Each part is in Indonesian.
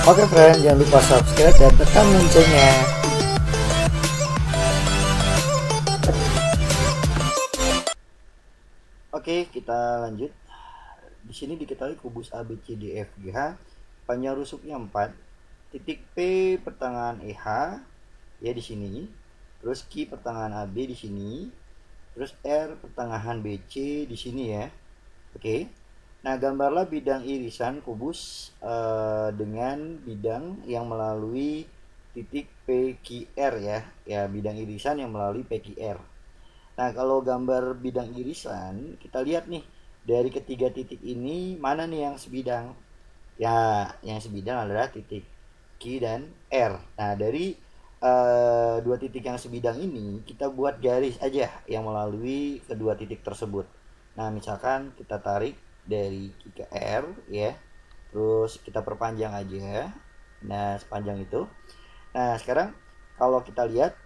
Oke friend, jangan lupa subscribe dan tekan loncengnya. Oke, kita lanjut. Di sini diketahui kubus ABCDFGH panjang rusuknya 4, titik P pertengahan EH ya di sini, terus Q pertengahan AB di sini, terus R pertengahan BC di sini ya. Oke. Nah, gambarlah bidang irisan kubus dengan bidang yang melalui titik PQR ya. Ya, bidang irisan yang melalui PQR. Nah, kalau gambar bidang irisan, kita lihat nih dari ketiga titik ini mana nih yang sebidang? Ya, yang sebidang adalah titik Q dan R. Nah, dari dua titik yang sebidang ini kita buat garis aja yang melalui kedua titik tersebut. Nah, misalkan kita tarik dari Q ke R ya, terus kita perpanjang aja. Nah, sepanjang itu. Nah, sekarang kalau kita lihat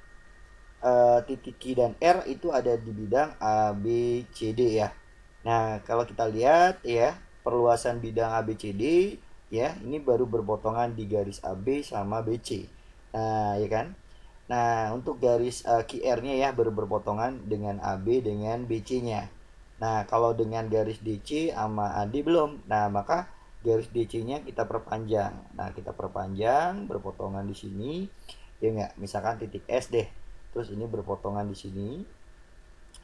titik Q dan R itu ada di bidang A, B, C, D ya. Nah, kalau kita lihat ya, perluasan bidang A, B, C, D ya, ini baru berpotongan di garis AB sama BC. Nah, ya kan? Nah, untuk garis QR-nya ya baru berpotongan dengan AB dengan BC-nya. Nah, kalau dengan garis DC sama AD belum. Nah, maka garis DC-nya kita perpanjang. Nah, kita perpanjang berpotongan di sini. Ya enggak, misalkan titik S deh. Terus ini berpotongan di sini.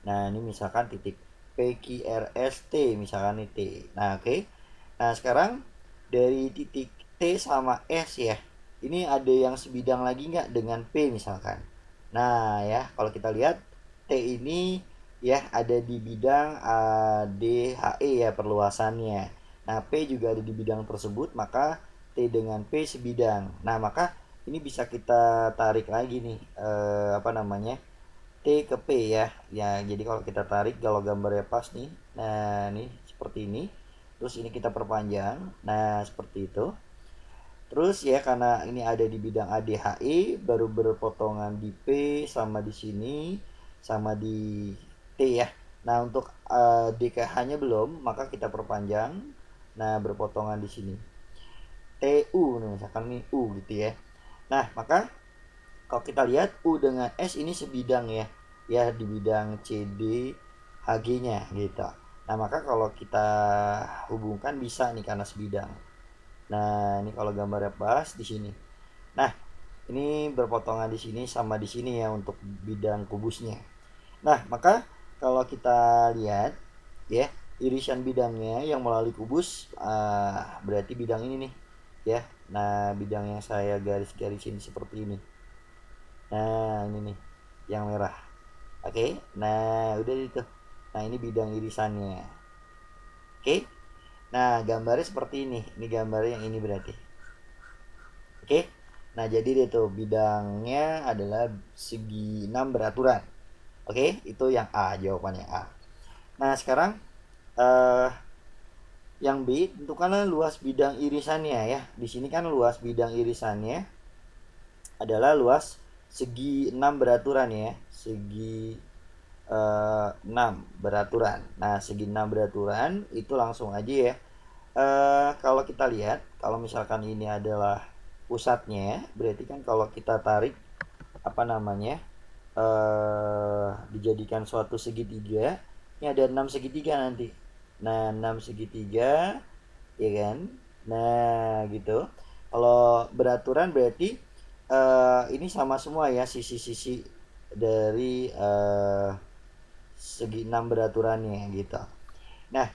Nah, ini misalkan titik PQRST misalkan ini T. Nah, oke. Nah, sekarang dari titik T sama S ya. Ini ada yang sebidang lagi nggak dengan P misalkan. Nah, ya, kalau kita lihat T ini ya ada di bidang ADHE ya perluasannya. Nah, P juga ada di bidang tersebut, maka T dengan P sebidang. Nah, maka ini bisa kita tarik lagi nih apa namanya? T ke P ya. Ya, jadi kalau kita tarik kalau gambarnya pas nih. Nah, nih seperti ini. Terus ini kita perpanjang. Nah, seperti itu. Terus ya karena ini ada di bidang ADHE baru berpotongan di P sama di sini sama di T ya. Nah, untuk DKH-nya belum, maka kita perpanjang. Nah, berpotongan di sini. TU nih misalkan nih U gitu ya. Nah, maka kalau kita lihat U dengan S ini sebidang ya. Ya di bidang CD HG-nya gitu. Nah, maka kalau kita hubungkan bisa nih karena sebidang. Nah, ini kalau gambarnya pas di sini. Nah, ini berpotongan di sini sama di sini ya untuk bidang kubusnya. Nah, maka kalau kita lihat ya, irisan bidangnya yang melalui kubus berarti bidang ini nih ya. Nah, bidang yang saya garis-garisin seperti ini. Nah, ini nih yang merah. Oke. Nah, udah itu. Nah, ini bidang irisannya. Oke. Nah, gambarnya seperti ini. Ini gambarnya yang ini berarti. Oke. Nah, jadi dia tuh bidangnya adalah segi 6 beraturan. Oke, itu yang A, jawabannya A. Nah, sekarang eh yang B tentukanlah luas bidang irisannya ya. Di sini kan luas bidang irisannya adalah luas segi 6 beraturan ya. Segi 6 beraturan. Nah, segi 6 beraturan itu langsung aja ya. Kalau kita lihat, kalau misalkan ini adalah pusatnya, berarti kan kalau kita tarik apa namanya? Dijadikan suatu segitiga, ini ada 6 segitiga nanti. Nah, 6 segitiga ya kan? Nah, gitu. Kalau beraturan berarti ini sama semua ya sisi-sisi dari segi 6 beraturannya gitu. Nah,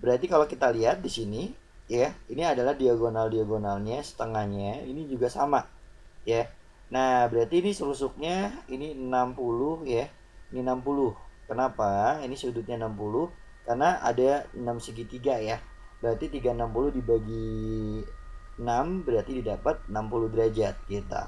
berarti kalau kita lihat di sini ya, ini adalah diagonal-diagonalnya, setengahnya ini juga sama ya. Nah, berarti ini serusuknya ini 60 ya. Ini 60. Kenapa? Ini sudutnya 60 karena ada 6 segitiga ya. Berarti 360 dibagi 6 berarti didapat 60 derajat gitu.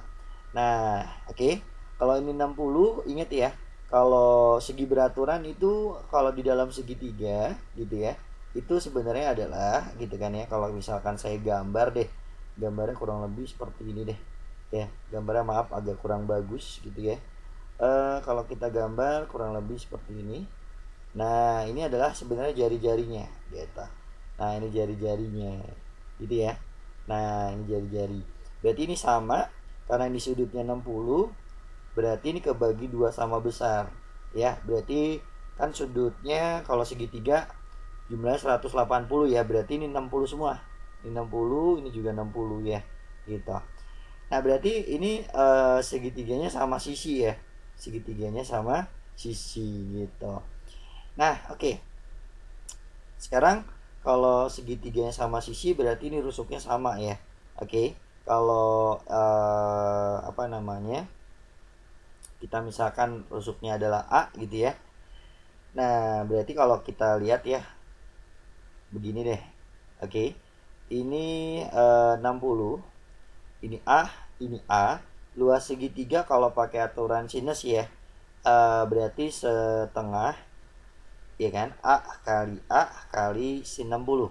Nah, oke. Kalau ini 60, ingat ya. Kalau segi beraturan itu kalau di dalam segitiga gitu ya. Itu sebenarnya adalah gitu kan ya. Kalau misalkan saya gambar deh. Gambarnya kurang lebih seperti ini deh. Ya, gambarnya maaf agak kurang bagus gitu ya. Kalau kita gambar kurang lebih seperti ini. Nah, ini adalah sebenarnya jari-jarinya gitu. Nah, ini jari-jarinya gitu ya. Nah, ini jari-jari. Berarti ini sama, karena ini sudutnya 60, berarti ini kebagi 2 sama besar. Ya, berarti kan sudutnya kalau segitiga jumlahnya 180 ya, berarti ini 60 semua. Ini 60, ini juga 60 ya. Gitu. Nah, berarti ini segitiganya sama sisi ya. Segitiganya sama sisi gitu. Nah, oke. Sekarang kalau segitiganya sama sisi berarti ini rusuknya sama ya. Oke. Kalau apa namanya? Kita misalkan rusuknya adalah A gitu ya. Nah, berarti kalau kita lihat ya begini deh. Oke. Ini 60. Ini A, ini A. Luas segitiga kalau pakai aturan sinus ya. Berarti setengah ya kan, A kali sin 60,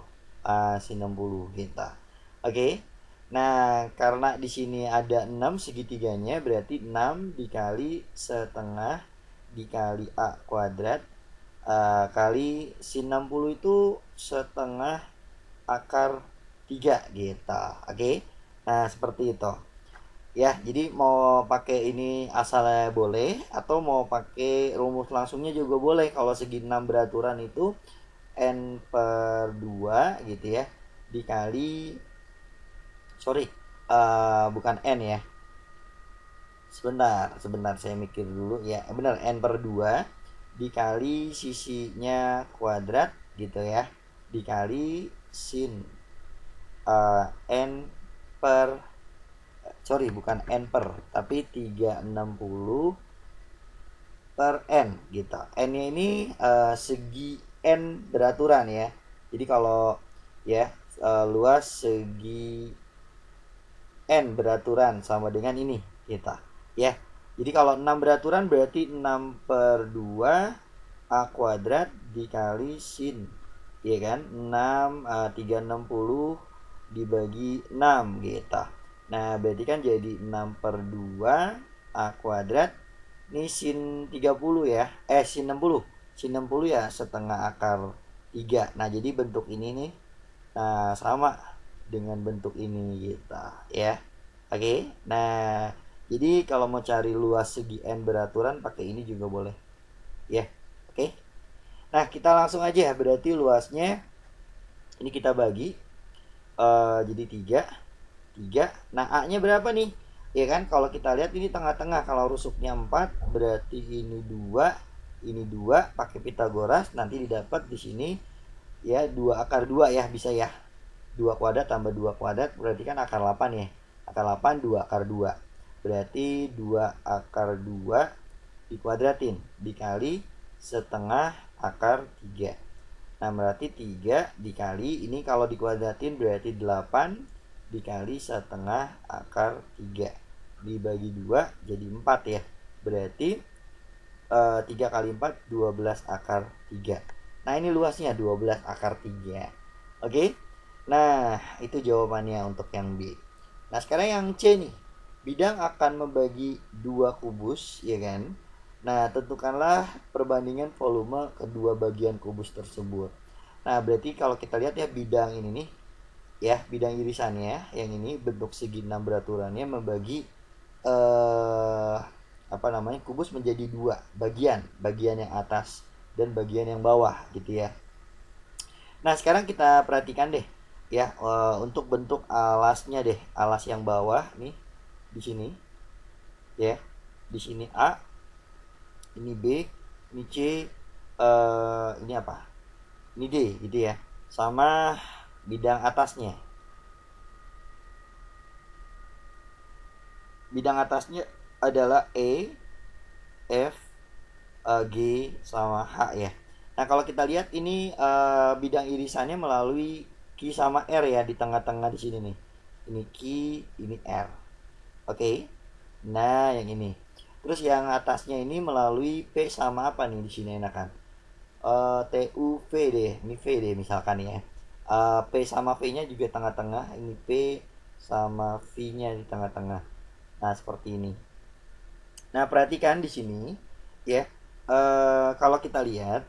sin 60 kita. Oke. Nah, karena di sini ada 6 segitiganya, berarti 6 dikali setengah dikali A kuadrat kali sin 60 itu setengah akar 3 gitu. Oke. Nah, seperti itu. Ya, jadi mau pakai ini asalnya boleh atau mau pakai rumus langsungnya juga boleh. Kalau segi 6 beraturan itu N per 2 gitu ya, dikali, sorry, bukan N ya. Sebentar saya mikir dulu ya. Benar, N per 2 dikali sisinya kuadrat gitu ya, dikali sin N per, sorry bukan N per, tapi 360 per N gitu. N-nya ini segi N beraturan ya. Jadi kalau ya luas segi N beraturan sama dengan ini kita ya. Jadi kalau 6 beraturan berarti 6 per 2 A kuadrat dikali sin, ya kan, 6 360 dibagi 6 gitu. Nah, berarti kan jadi 6 per 2 A kuadrat. Ini sin 30 ya. Sin 60. Sin 60 ya setengah akar 3. Nah, jadi bentuk ini nih sama dengan bentuk ini gitu ya. Oke. Nah, jadi kalau mau cari luas segi N beraturan pakai ini juga boleh. Ya. Oke. Nah, kita langsung aja. Berarti luasnya ini kita bagi jadi 3. Nah, A-nya berapa nih? Ya kan, kalau kita lihat ini tengah-tengah, kalau rusuknya 4 berarti ini 2, ini 2 pakai Pitagoras nanti didapat di sini ya 2 akar 2 ya, bisa ya. 2 kuadrat tambah 2 kuadrat berarti kan akar 8 ya. Akar 8 2 akar 2. Berarti 2 akar 2 dikuadratin dikali setengah akar 3. Nah, berarti 3 dikali ini kalau dikuadratin berarti 8 dikali setengah akar 3 dibagi 2 jadi 4 ya. Berarti 3 kali 4 12 akar 3. Nah, ini luasnya 12 akar 3. Oke. Nah, itu jawabannya untuk yang B. Nah, sekarang yang C nih. Bidang akan membagi 2 kubus, ya kan? Nah, tentukanlah perbandingan volume kedua bagian kubus tersebut. Nah, berarti kalau kita lihat ya bidang ini nih, ya bidang irisannya yang ini bentuk segi 6 beraturannya membagi apa namanya, kubus menjadi 2 bagian, bagian yang atas dan bagian yang bawah gitu ya. Nah, sekarang kita perhatikan deh ya untuk bentuk alasnya deh, alas yang bawah nih di sini ya, di sini A, ini B, ini C, ini apa, ini D gitu ya, sama bidang atasnya. Bidang atasnya adalah E, F, G, sama H ya. Nah, kalau kita lihat ini bidang irisannya melalui Q sama R ya, di tengah-tengah di sini nih. Ini Q, ini R. Oke. Nah, yang ini. Terus yang atasnya ini melalui P sama apa nih di sini enakan? T, U, V deh. Ini V deh misalkan ya. P sama V-nya juga tengah-tengah. Ini P sama V-nya di tengah-tengah. Nah, seperti ini. Nah, perhatikan di sini ya. Kalau kita lihat,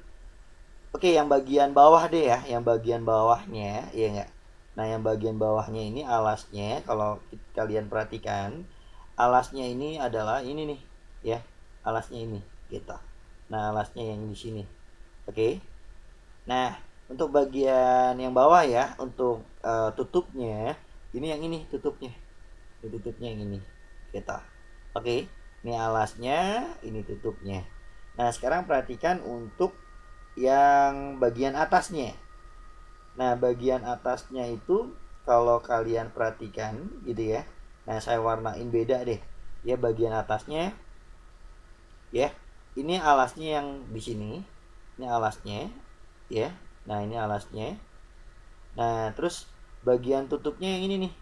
oke, yang bagian bawah deh ya, yang bagian bawahnya ya enggak. Nah, yang bagian bawahnya ini alasnya, kalau kalian perhatikan, alasnya ini adalah ini nih, ya. Alasnya ini, gitu. Nah, alasnya yang di sini. Oke. Nah, untuk bagian yang bawah ya, untuk tutupnya, ini yang ini tutupnya. Ini tutupnya yang ini, gitu. Oke. Ini alasnya, ini tutupnya. Nah, sekarang perhatikan untuk yang bagian atasnya. Nah, bagian atasnya itu kalau kalian perhatikan gitu ya. Nah, saya warnain beda deh. Ya, bagian atasnya ya. Ini alasnya yang di sini. Ini alasnya ya. Nah, ini alasnya. Nah, terus bagian tutupnya yang ini nih.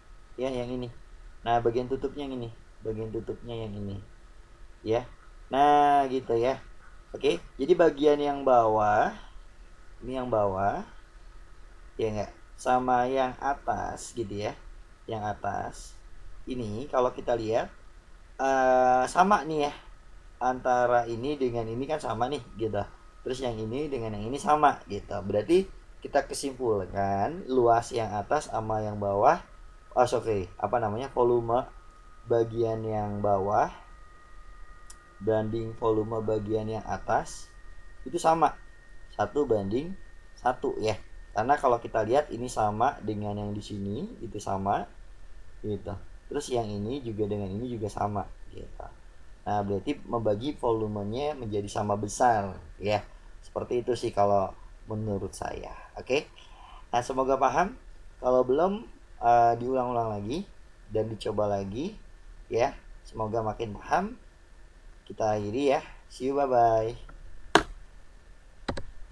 Ya, yang ini. Nah, bagian tutupnya yang ini. Bagian tutupnya yang ini. Ya. Nah, gitu ya. Oke. Jadi bagian yang bawah, ini yang bawah ya enggak, sama yang atas gitu ya. Yang atas ini kalau kita lihat sama nih ya, antara ini dengan ini kan sama nih gitu, terus yang ini dengan yang ini sama gitu, berarti kita kesimpulkan luas yang atas sama yang bawah, sorry, apa namanya, volume bagian yang bawah banding volume bagian yang atas itu sama, 1:1 ya. Karena kalau kita lihat ini sama dengan yang di sini, itu sama gitu. Terus yang ini juga dengan ini juga sama gitu. Nah, berarti membagi volumenya menjadi sama besar ya. Seperti itu sih kalau menurut saya. Oke. Nah, semoga paham. Kalau belum, diulang-ulang lagi dan dicoba lagi ya. Semoga makin paham. Kita akhiri ya. See you, bye bye.